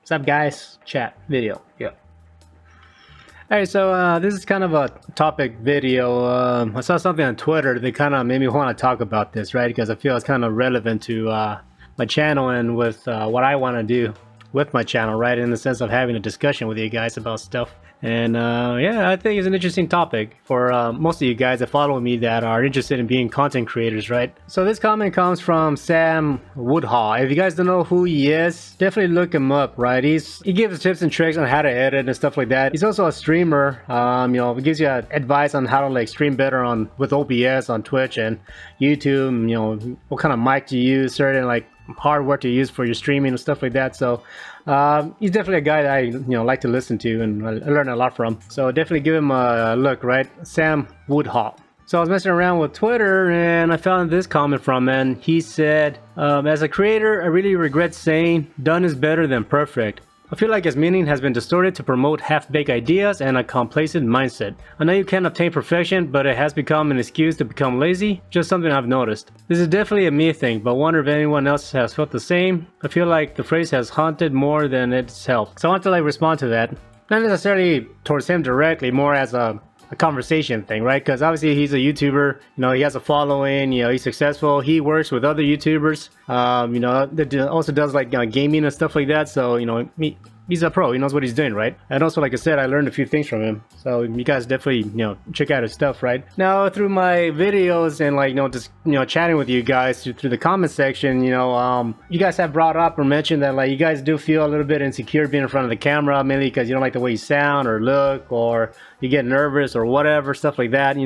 What's up, guys? Chat video. Yeah. Alright, so this is kind of a topic video. I saw something on Twitter that kind of made me want to talk about this, right? Because I feel it's kind of relevant to my channel and with what I want to do with my channel, right? In the sense of having a discussion with you guys about stuff. And yeah, I think it's an interesting topic for most of you guys that follow me that are interested in being content creators, right? So this comment comes from Sam Woodhall. If you guys don't know who he is, definitely look him up, right? He gives tips and tricks on how to edit and stuff like that. He's also a streamer. He gives you advice on how to like stream better with OBS on Twitch and YouTube. What kind of mic to use, certain like hardware to use for your streaming and stuff like that. So he's definitely a guy that I like to listen to and I learn a lot from. So definitely give him a look, right? Sam Woodhall. So I was messing around with Twitter and I found this comment from him, and he said, as a creator, I really regret saying done is better than perfect. I feel like his meaning has been distorted to promote half-baked ideas and a complacent mindset. I know you can't obtain perfection, but it has become an excuse to become lazy, just something I've noticed. This is definitely a me thing, but wonder if anyone else has felt the same. I feel like the phrase has haunted more than it's helped. So I want to respond to that. Not necessarily towards him directly, more as a conversation thing, right? Because obviously he's a YouTuber, he has a following, he's successful, he works with other YouTubers, that also does like gaming and stuff like that. So he's a pro, he knows what he's doing, right? And also, like I said, I learned a few things from him, so you guys definitely check out his stuff, right? Now through my videos and just chatting with you guys through the comment section, you guys have brought up or mentioned that like you guys do feel a little bit insecure being in front of the camera, mainly because you don't like the way you sound or look, or you get nervous or whatever, stuff like that.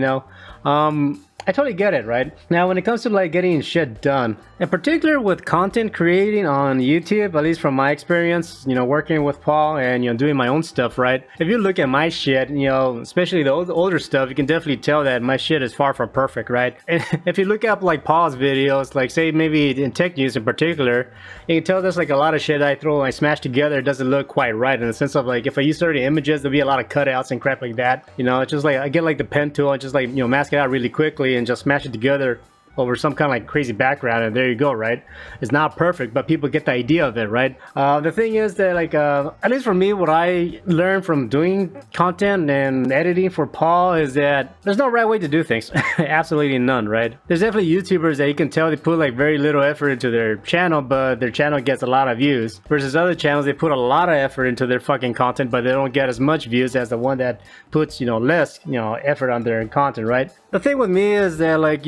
I totally get it, right? Now, when it comes to like getting shit done, in particular with content creating on YouTube, at least from my experience, working with Paul and doing my own stuff, right? If you look at my shit, especially the older stuff, you can definitely tell that my shit is far from perfect, right? And if you look up like Paul's videos, like say maybe in tech news in particular, you can tell there's like a lot of shit I smash together, it doesn't look quite right, in the sense of like if I use certain images, there'll be a lot of cutouts and crap like that. It's just like I get like the pen tool and just like mask it out really quickly and just smash it together over some kind of like crazy background, and there you go, right? It's not perfect, but people get the idea of it, right? The thing is that like at least for me, what I learned from doing content and editing for Paul is that there's no right way to do things. Absolutely none, right? There's definitely YouTubers that you can tell they put like very little effort into their channel, but their channel gets a lot of views, versus other channels they put a lot of effort into their fucking content, but they don't get as much views as the one that puts less effort on their content, right? The thing with me is that like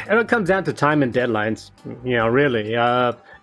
it comes down to time and deadlines, really.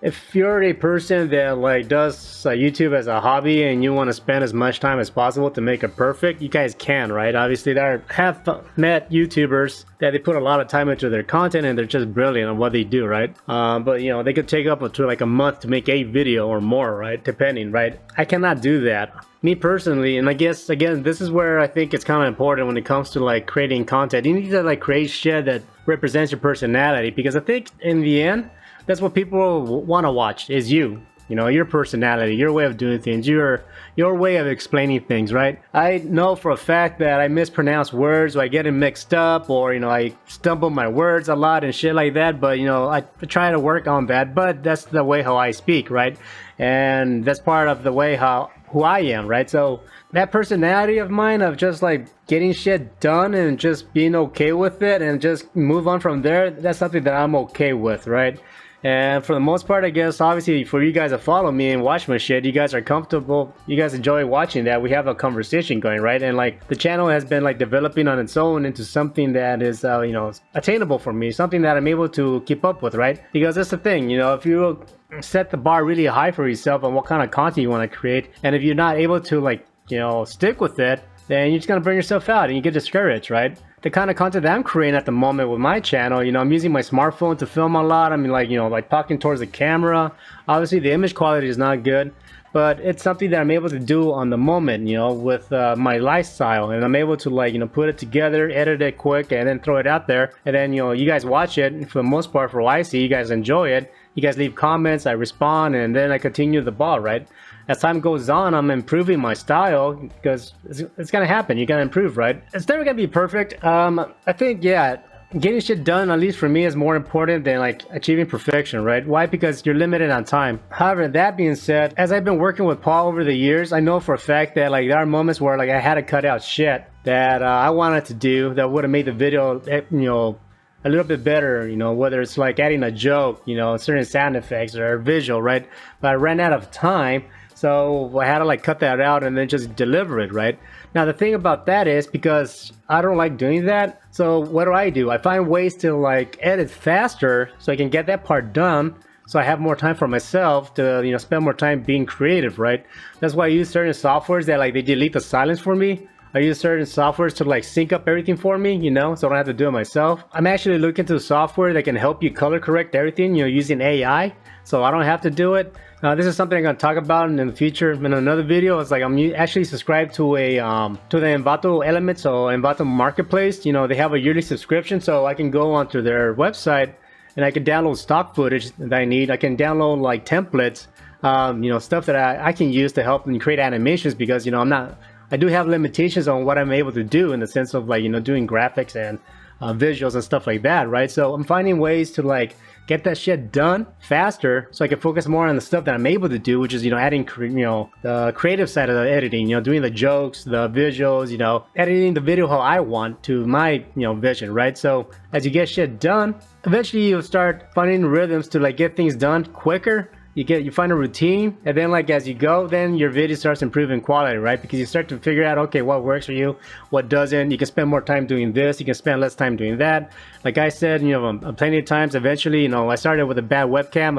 If you're a person that like does YouTube as a hobby and you want to spend as much time as possible to make it perfect, you guys can, right? Obviously, I have met YouTubers that they put a lot of time into their content and they're just brilliant at what they do, right? But they could take up to like a month to make a video or more, right? Depending, right? I cannot do that. Me personally, and I guess again, this is where I think it's kind of important when it comes to like creating content. You need to like create shit that represents your personality, because I think in the end, that's what people want to watch, is your personality, your way of doing things, your way of explaining things, right? I know for a fact that I mispronounce words, or I get them mixed up, or I stumble my words a lot and shit like that, but I try to work on that. But that's the way how I speak, right? And that's part of the way who I am, right? So that personality of mine of just like getting shit done and just being okay with it and just move on from there, that's something that I'm okay with, right? And for the most part, I guess, obviously, for you guys that follow me and watch my shit, you guys are comfortable, you guys enjoy watching that, we have a conversation going, right? And like the channel has been like developing on its own into something that is attainable for me, something that I'm able to keep up with, right? Because that's the thing, if you set the bar really high for yourself on what kind of content you want to create, and if you're not able to stick with it, then you're just gonna burn yourself out and you get discouraged, right? The kind of content that I'm creating at the moment with my channel, I'm using my smartphone to film a lot. I mean, like talking towards the camera. Obviously, the image quality is not good, but it's something that I'm able to do on the moment, with my lifestyle, and I'm able to put it together, edit it quick, and then throw it out there. And then you guys watch it, and for the most part, for what I see, you guys enjoy it. You guys leave comments, I respond, and then I continue the ball, right? As time goes on, I'm improving my style, because it's gonna happen. You're gonna improve, right? It's never gonna be perfect. I think, yeah, getting shit done, at least for me, is more important than like achieving perfection, right? Why? Because you're limited on time. However, that being said, as I've been working with Paul over the years, I know for a fact that like there are moments where like I had to cut out shit that I wanted to do that would have made the video, a little bit better, whether it's like adding a joke, certain sound effects or visual, right? But I ran out of time, so I had to like cut that out and then just deliver it, right? Now the thing about that is because I don't like doing that, so what do? I find ways to like edit faster so I can get that part done, so I have more time for myself to spend more time being creative, right? That's why I use certain softwares that like they delete the silence for me. I use certain softwares to like sync up everything for me, so I don't have to do it myself. I'm actually looking to software that can help you color correct everything, using AI, so I don't have to do it. This is something I'm going to talk about in the future in another video. It's like I'm actually subscribed to to the Envato Element, so Envato Marketplace. They have a yearly subscription, so I can go onto their website and I can download stock footage that I need. I can download like templates, stuff that I can use to help me create animations, because I do have limitations on what I'm able to do in the sense of like doing graphics and visuals and stuff like that, right? So I'm finding ways to like get that shit done faster so I can focus more on the stuff that I'm able to do, which is adding the creative side of the editing, doing the jokes, the visuals, editing the video how I want to my vision, right? So as you get shit done, eventually you'll start finding rhythms to like get things done quicker. You find a routine, and then like as you go, then your video starts improving quality, right? Because you start to figure out, okay, what works for you, what doesn't. You can spend more time doing this, you can spend less time doing that. Like I said, plenty of times, eventually, I started with a bad webcam.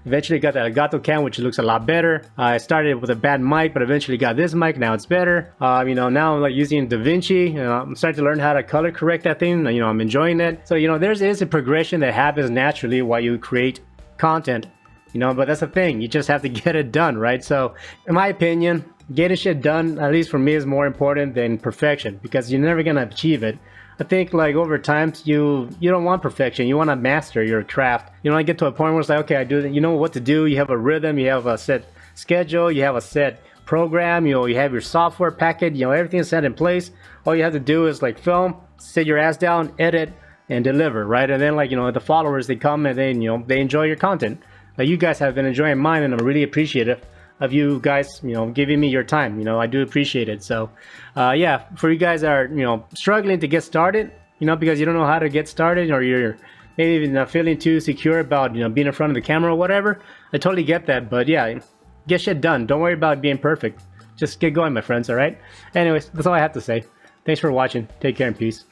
Eventually got the Elgato cam, which looks a lot better. I started with a bad mic, but eventually got this mic. Now it's better. Now I'm like using DaVinci. I'm starting to learn how to color correct that thing. I'm enjoying it. So there's a progression that happens naturally while you create content. But that's the thing, you just have to get it done, right? So in my opinion, getting shit done, at least for me, is more important than perfection, because you're never gonna achieve it. I think like over time, you don't want perfection, you want to master your craft. You want to get to a point where it's like, okay, I do that, you know what to do, you have a rhythm, you have a set schedule, you have a set program, you have your software package, everything's set in place. All you have to do is like film, sit your ass down, edit, and deliver, right? And then like the followers, they come and they enjoy your content. You guys have been enjoying mine, and I'm really appreciative of you guys, giving me your time. I do appreciate it. So, yeah, for you guys that are, struggling to get started, because you don't know how to get started, or you're maybe even not feeling too secure about, being in front of the camera or whatever, I totally get that. But yeah, get shit done. Don't worry about being perfect. Just get going, my friends, all right? Anyways, that's all I have to say. Thanks for watching. Take care and peace.